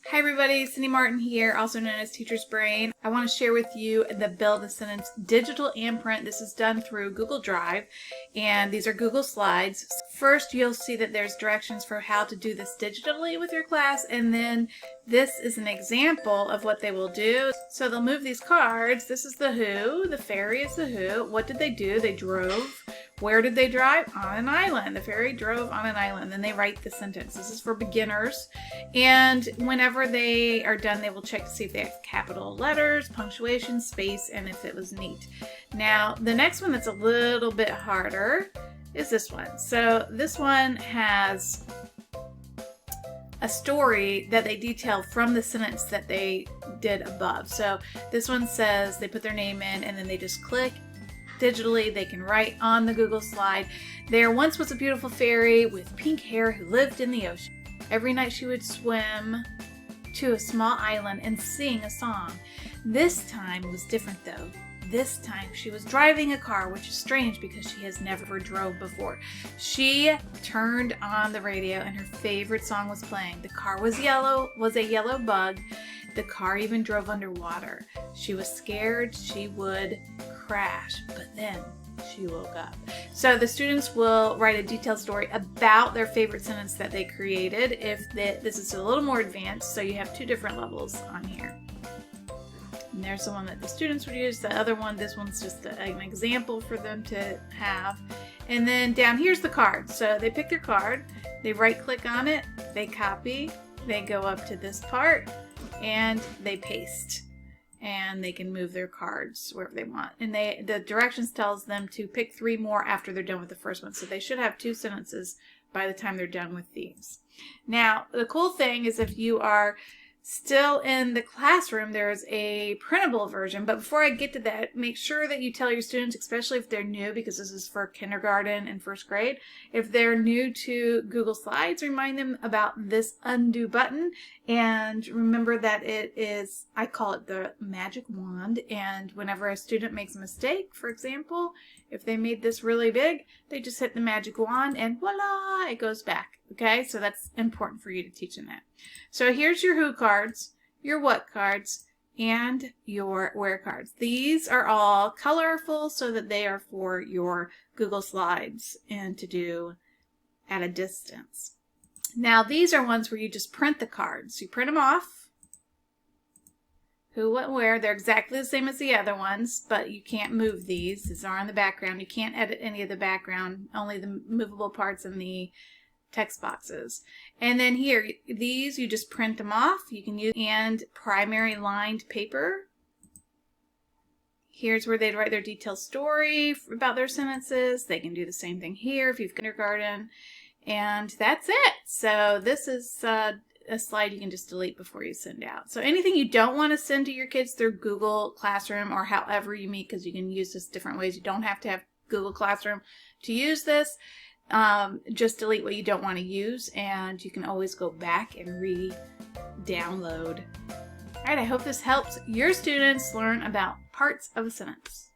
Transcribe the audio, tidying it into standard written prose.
Hi everybody, Cindy Martin here, also known as Teacher's Brain. I want to share with you the Build a Sentence digital and print. This is done through Google Drive, and these are Google Slides. First, you'll see that there's directions for how to do this digitally with your class, and then this is an example of what they will do. So they'll move these cards. This is the who, the fairy is the who. What did they do? They drove. Where did they drive? On an island. The fairy drove on an island. Then they write the sentence. This is for beginners. And whenever they are done, they will check to see if they have capital letters, punctuation, space, and if it was neat. Now, the next one that's a little bit harder is this one. So this one has a story that they detail from the sentence that they did above. So this one says they put their name in and then they just click. Digitally, they can write on the Google slide. There once was a beautiful fairy with pink hair who lived in the ocean. Every night she would swim to a small island and sing a song. This time was different though. This time she was driving a car, which is strange because she has never drove before. She turned on the radio and her favorite song was playing. The car was yellow, was a yellow bug. The car even drove underwater. She was scared she would crash, but then she woke up. So the students will write a detailed story about their favorite sentence that they created. This is a little more advanced, so you have two different levels on here. And there's the one that the students would use. The other one, this one's just an example for them to have. And then down here's the card. So they pick their card, they right click on it, they copy, they go up to this part, and they paste. And they can move their cards wherever they want. And the directions tells them to pick 3 more after they're done with the first one. So they should have 2 sentences by the time they're done with these. Now, the cool thing is if you are still in the classroom, there's a printable version. But before I get to that, make sure that you tell your students, especially if they're new, because this is for kindergarten and 1st grade, if they're new to Google Slides, remind them about this undo button. And remember that it is, I call it the magic wand. And whenever a student makes a mistake, for example, if they made this really big, they just hit the magic wand and voila, it goes back. Okay, so that's important for you to teach them that. So here's your who cards, your what cards, and your where cards. These are all colorful so that they are for your Google Slides and to do at a distance. Now these are ones where you just print the cards. You print them off. Who, what, where. They're exactly the same as the other ones, but you can't move these. These are on the background. You can't edit any of the background, only the movable parts and the text boxes. And then here, these you just print them off. You can use and primary lined paper. Here's where they'd write their detailed story about their sentences. They can do the same thing here if you've kindergarten. And that's it. So this is a slide you can just delete before you send out. So anything you don't want to send to your kids through Google Classroom or however you meet, because you can use this different ways. You don't have to have Google Classroom to use this. Just delete what you don't want to use, and you can always go back and re-download. All right, I hope this helps your students learn about parts of a sentence.